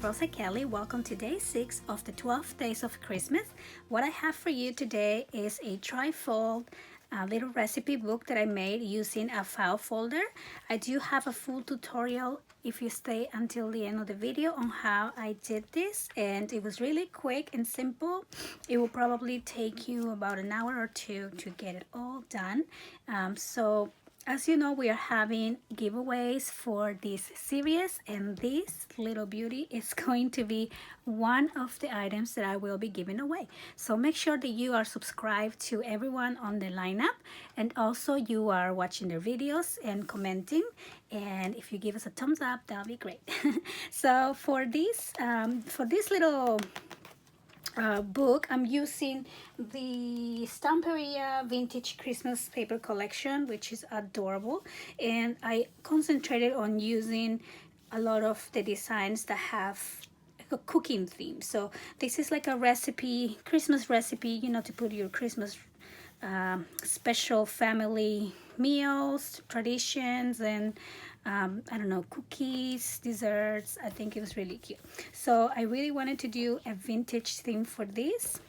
Rosa Kelly. Welcome to day 6 of the 12 days of Christmas. What I have for you today is a trifold little recipe book that I made using a file folder. I do have a full tutorial if you stay until the end of the video on how I did this, and it was really quick and simple. It will probably take you about an hour or two to get it all done. As you know, we are having giveaways for this series, and this little beauty is going to be one of the items that I will be giving away. So make sure that you are subscribed to everyone on the lineup, and also you are watching their videos and commenting. And if you give us a thumbs up, that'll be great. So for this little book, I'm using the Stamperia Vintage Christmas Paper Collection, which is adorable, and I concentrated on using a lot of the designs that have a cooking theme. So this is like a recipe, Christmas recipe, you know, to put your Christmas special family meals, traditions, and I don't know, cookies, desserts. I think it was really cute. So I really wanted to do a vintage theme for this.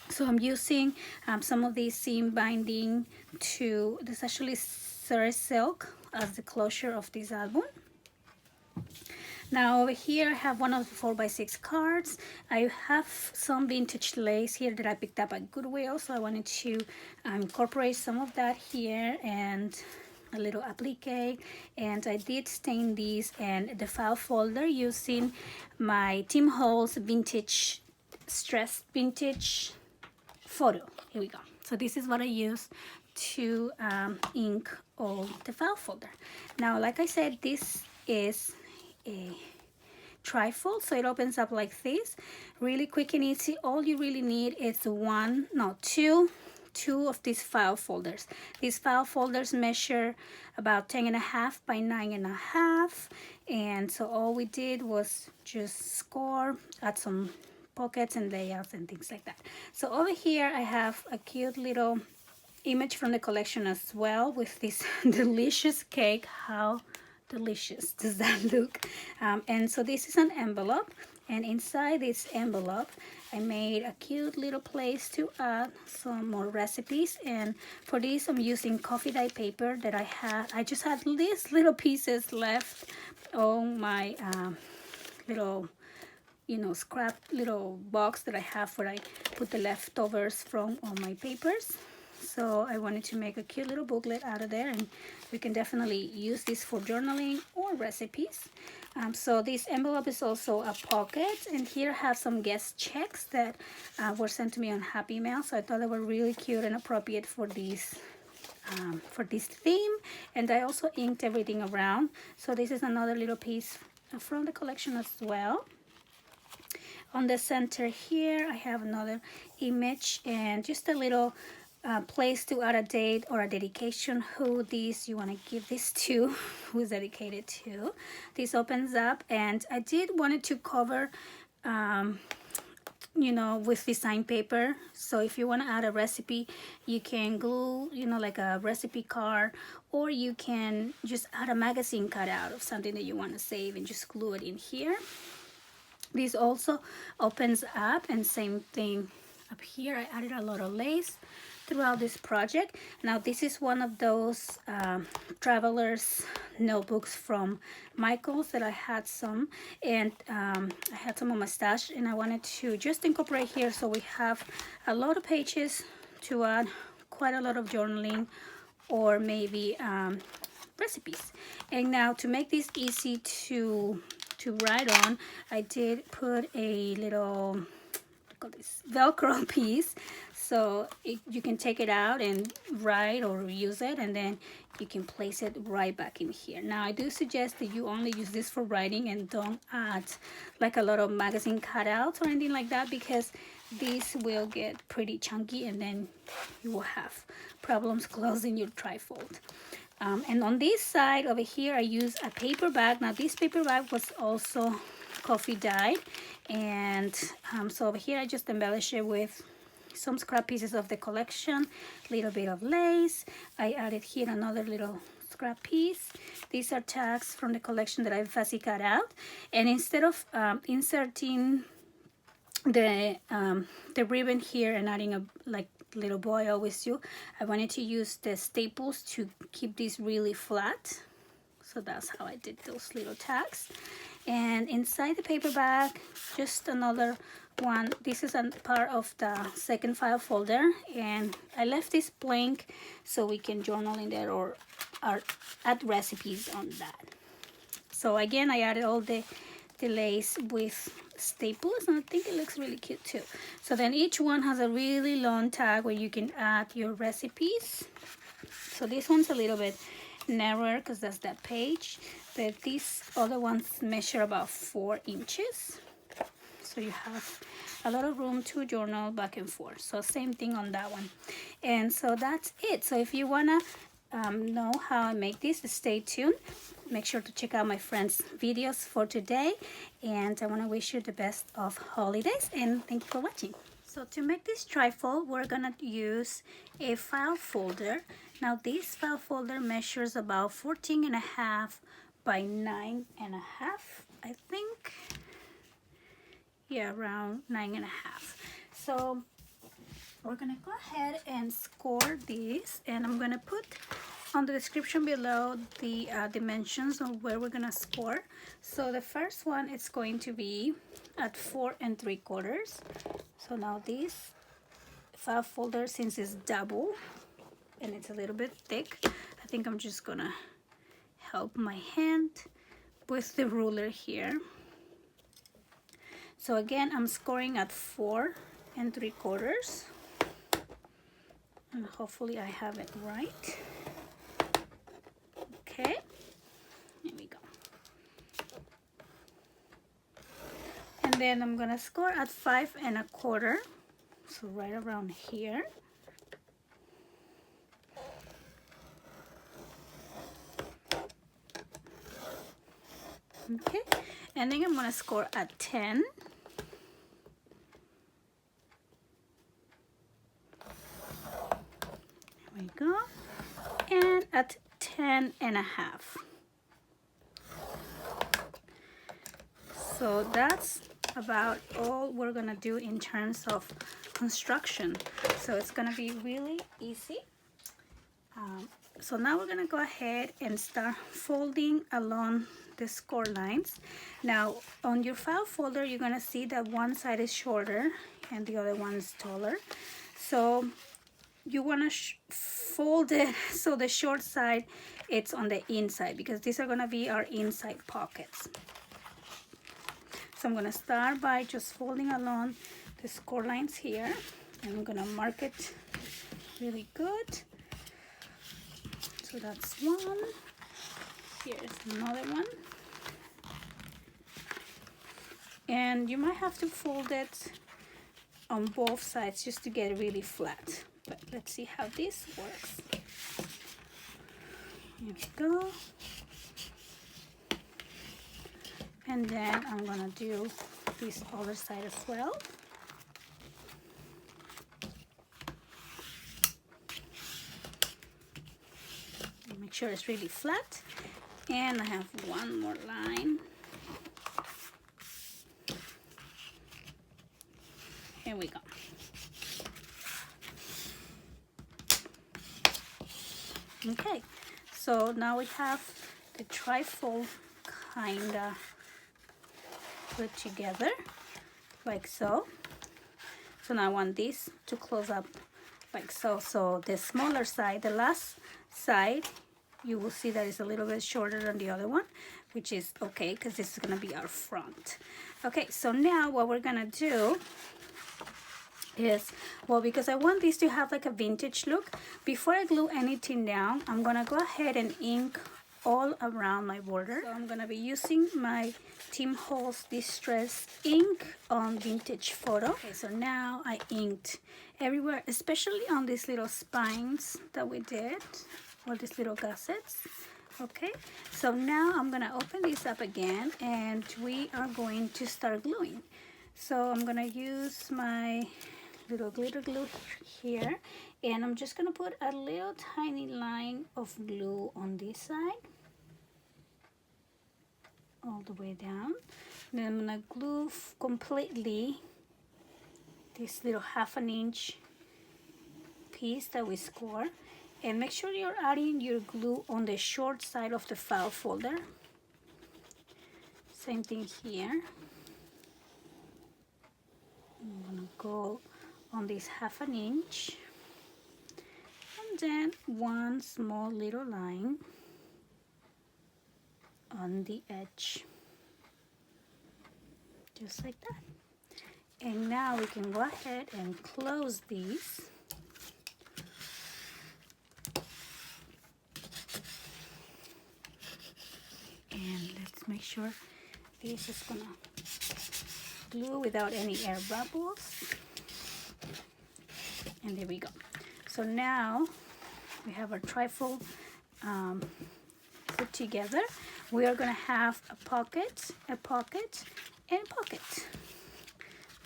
So I'm using some of the seam binding to, this actually Surrey silk as the closure of this album. Now over here I have one of the 4x6 cards. I have some vintage lace here that I picked up at Goodwill, so I wanted to incorporate some of that here, and a little applique, and I did stain these and the file folder using my Tim Holtz vintage stressed vintage photo. Here we go. So this is what I use to ink all the file folder. Now, like I said, this is a trifold, so it opens up like this, really quick and easy. All you really need is two of these file folders. These file folders measure about 10.5 by 9.5, and so all we did was just score, add some pockets and layouts and things like that. So over here I have a cute little image from the collection as well with this delicious cake. How delicious does that look? And so this is an envelope, and inside this envelope I made a cute little place to add some more recipes. And for this I'm using coffee dye paper that I just had these little pieces left on my little, you know, scrap little box that I have where I put the leftovers from all my papers. So I wanted to make a cute little booklet out of there, and we can definitely use this for journaling or recipes. So this envelope is also a pocket, and here I have some guest checks that were sent to me on Happy Mail. So I thought they were really cute and appropriate for this theme. And I also inked everything around. So this is another little piece from the collection as well. On the center here I have another image and just a little place to add a date or a dedication, who this you want to give this to, who's dedicated to. This opens up, and I did wanted to cover you know, with design paper. So if you want to add a recipe, you can glue, you know, like a recipe card, or you can just add a magazine cutout of something that you want to save and just glue it in here. This also opens up, and same thing up here. I added a lot of lace throughout this project. Now this is one of those travelers notebooks from Michael's that I had some, and I had some on my stash, and I wanted to just incorporate here. So we have a lot of pages to add, quite a lot of journaling or maybe recipes. And now to make this easy to write on, I did put a little this Velcro piece, so you can take it out and write or use it, and then you can place it right back in here. Now I do suggest that you only use this for writing and don't add like a lot of magazine cutouts or anything like that, because these will get pretty chunky and then you will have problems closing your trifold. And on this side over here I use a paper bag. Now this paper bag was also coffee dyed, and so over here I just embellish it with some scrap pieces of the collection, little bit of lace. I added here another little scrap piece. These are tags from the collection that I fussy cut out, and instead of inserting the ribbon here and adding a like little bow I always do, I wanted to use the staples to keep these really flat. So that's how I did those little tags. And inside the paper bag, just another one. This is a part of the second file folder, and I left this blank so we can journal in there or add recipes on that. So again, I added all the lace with staples, and I think it looks really cute too. So then each one has a really long tag where you can add your recipes. So this one's a little bit narrower because that's that page, but these other ones measure about 4 inches, so you have a lot of room to journal back and forth. So same thing on that one. And so that's it. So if you wanna know how I make this, stay tuned. Make sure to check out my friends' videos for today, and I want to wish you the best of holidays, and thank you for watching. So to make this trifold, we're gonna use a file folder. Now this file folder measures about 14.5 by 9.5, I think. Yeah, around 9.5. So we're gonna go ahead and score this, and I'm gonna put on the description below the dimensions of where we're gonna score. So the first one is going to be at 4 3/4. So now this file folder, since it's double and it's a little bit thick, I think I'm just gonna help my hand with the ruler here. So again, I'm scoring at 4 3/4, and hopefully I have it right. Okay, here we go. And then I'm gonna score at 5 1/4, so right around here. Okay, and then I'm gonna score at 10. There we go. And at 10.5. So that's about all we're gonna do in terms of construction. So it's gonna be really easy. So now we're gonna go ahead and start folding along the score lines. Now on your file folder, you're gonna see that one side is shorter and the other one is taller. So you want to fold it so the short side it's on the inside, because these are going to be our inside pockets. So I'm going to start by just folding along the score lines here, and I'm going to mark it really good. So that's one. Here's another one. And you might have to fold it on both sides just to get it really flat. But let's see how this works. Here we go. And then I'm gonna do this other side as well. Make sure it's really flat. And I have one more line. Here we go. Okay, so now we have the trifold kinda put together like so. So now I want this to close up like so. So the smaller side, the last side, you will see that it's a little bit shorter than the other one, which is okay because this is gonna be our front. Okay, so now what we're gonna do is, well, because I want this to have like a vintage look, before I glue anything down, I'm gonna go ahead and ink all around my border. So I'm gonna be using my Tim Holtz Distress ink on Vintage Photo. Okay, so now I inked everywhere, especially on these little spines that we did, or these little gussets. Okay, so now I'm gonna open this up again, and we are going to start gluing. So I'm gonna use my little glitter glue here, and I'm just gonna put a little tiny line of glue on this side all the way down. Then I'm gonna glue completely this little 1/2 inch piece that we score, and make sure you're adding your glue on the short side of the file folder. Same thing here. I'm gonna go on this 1/2 inch, and then one small little line on the edge, just like that. And now we can go ahead and close these. And let's make sure this is gonna glue without any air bubbles. And there we go. So now we have our trifold put together. We are gonna have a pocket, and a pocket.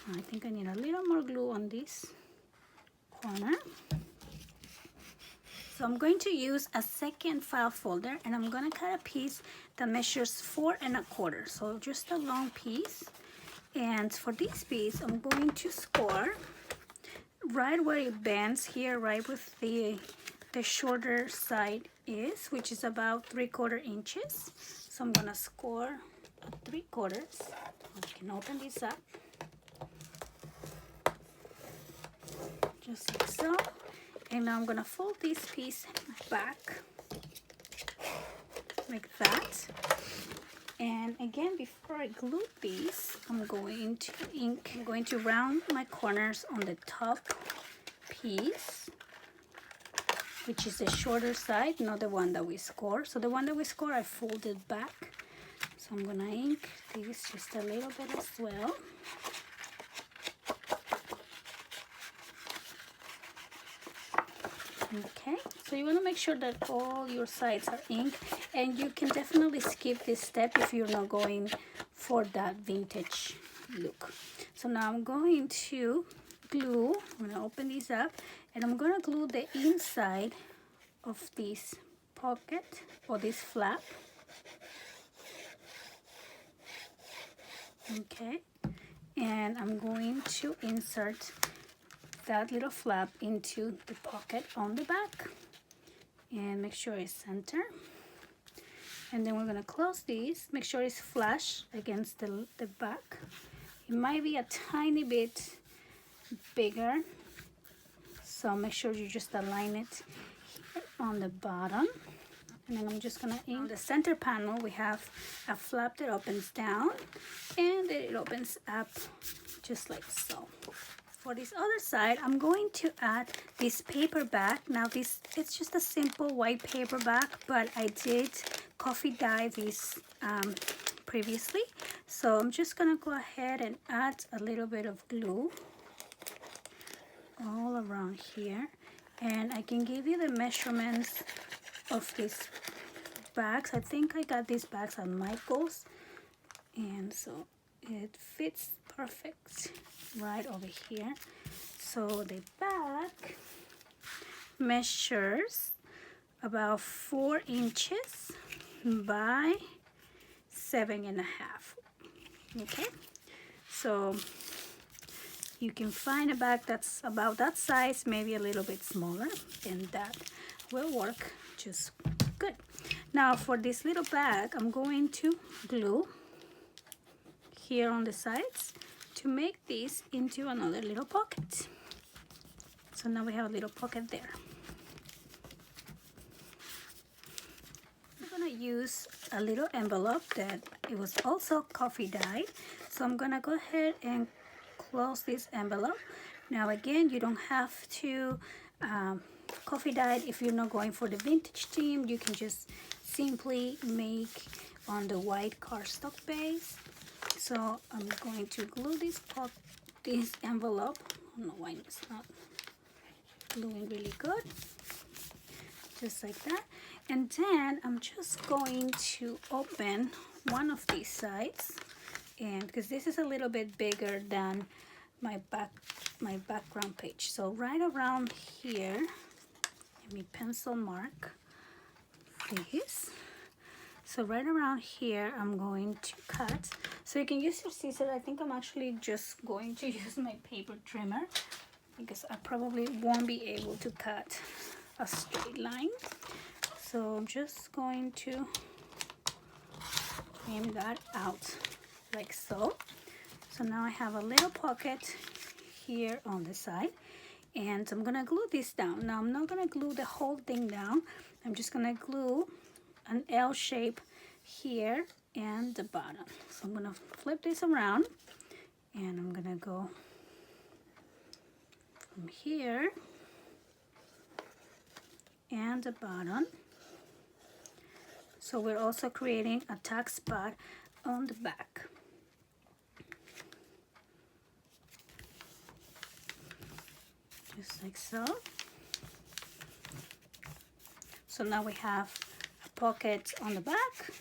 I think I need a little more glue on this corner. So I'm going to use a second file folder, and I'm gonna cut a piece that measures 4 1/4. So just a long piece. And for this piece, I'm going to score right where it bends here, right with the shorter side is, which is about 3/4 inches. So I'm gonna score 3/4. I can open this up, just like so. And now I'm gonna fold this piece back like that. And again, before I glue these, I'm going to round my corners on the top piece, which is the shorter side, not the one that we score. So the one that we score, I folded back. So I'm gonna ink this just a little bit as well. Okay, so you want to make sure that all your sides are inked, and you can definitely skip this step if you're not going for that vintage look. So now I'm going to glue, I'm going to open these up, and I'm going to glue the inside of this pocket or this flap. Okay, and I'm going to insert that little flap into the pocket on the back, and make sure it's center. And then we're gonna close these, make sure it's flush against the back. It might be a tiny bit bigger, so make sure you just align it here on the bottom. And then I'm just gonna ink. On the center panel, we have a flap that opens down, and then it opens up just like so. For this other side, I'm going to add this paper bag. Now it's just a simple white paper bag, but I did coffee dye this previously. So I'm just gonna go ahead and add a little bit of glue all around here. And I can give you the measurements of these bags. I think I got these bags at Michael's, and so it fits perfect right over here. So the bag measures about 4 inches by 7.5. Okay, so you can find a bag that's about that size, maybe a little bit smaller, and that will work just good. Now for this little bag, I'm going to glue here on the sides to make this into another little pocket. So now we have a little pocket there. I'm gonna use a little envelope that it was also coffee dyed. So I'm gonna go ahead and close this envelope. Now again, you don't have to coffee dyed if you're not going for the vintage theme. You can just simply make on the white cardstock base. So I'm going to glue this envelope. I don't know why it's not gluing really good. Just like that. And then I'm just going to open one of these sides, and because this is a little bit bigger than my background page. So right around here, let me pencil mark this. So right around here, I'm going to cut. So you can use your scissors. I think I'm actually just going to use my paper trimmer because I probably won't be able to cut a straight line. So I'm just going to trim that out like so. So now I have a little pocket here on the side, and I'm gonna glue this down. Now I'm not gonna glue the whole thing down. I'm just gonna glue an L shape here and the bottom. So I'm gonna flip this around, and I'm gonna go from here and the bottom. So we're also creating a tack spot on the back. Just like so. So now we have a pocket on the back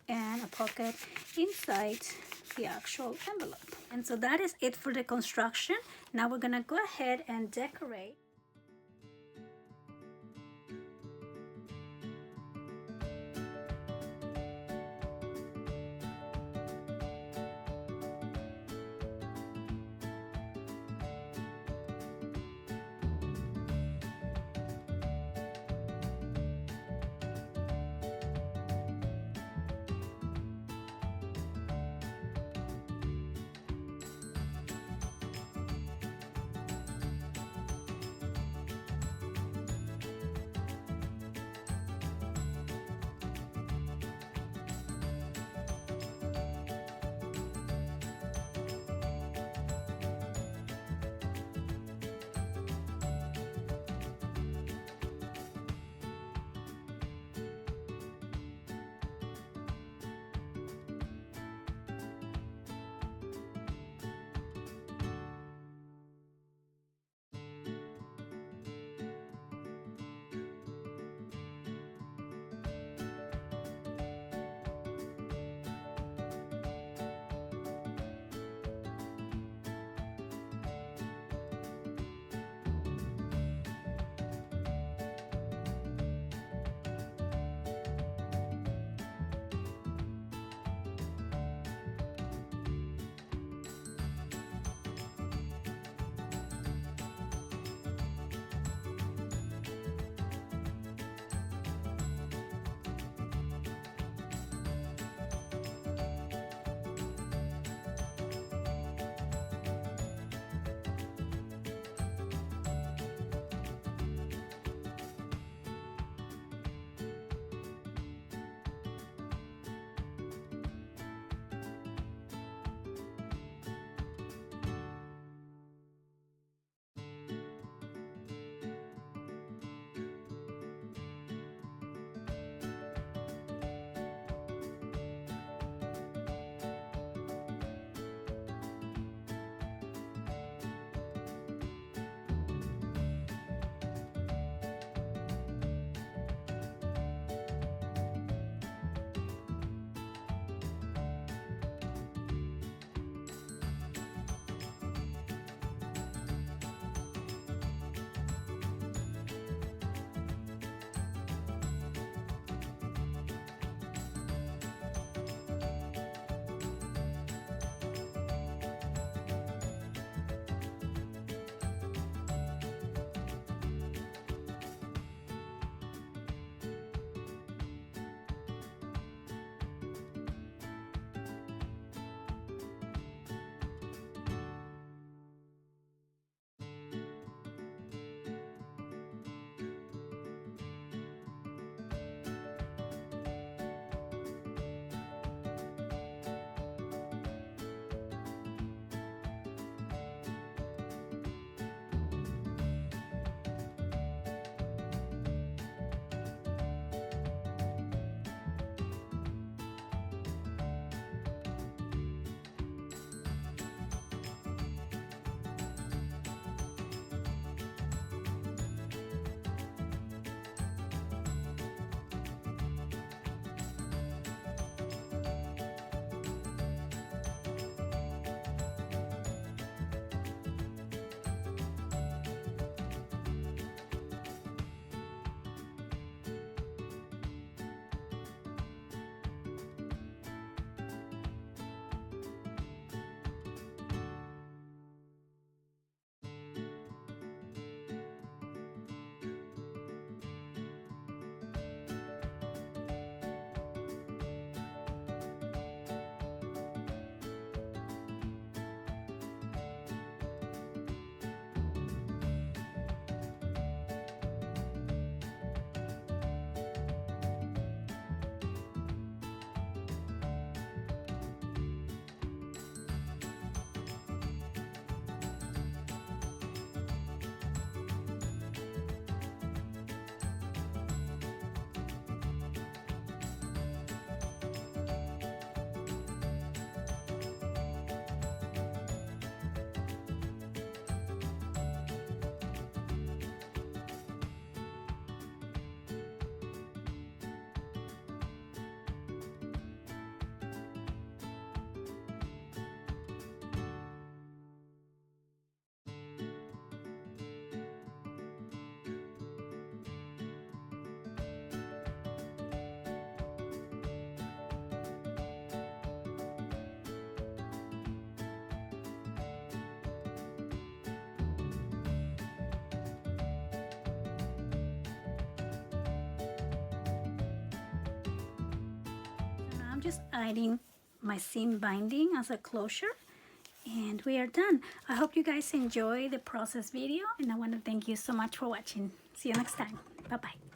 and a pocket inside the actual envelope. And so that is it for the construction. Now we're gonna go ahead and decorate. I'm just adding my seam binding as a closure, and we are done. I hope you guys enjoy the process video, and I want to thank you so much for watching. See you next time. Bye bye.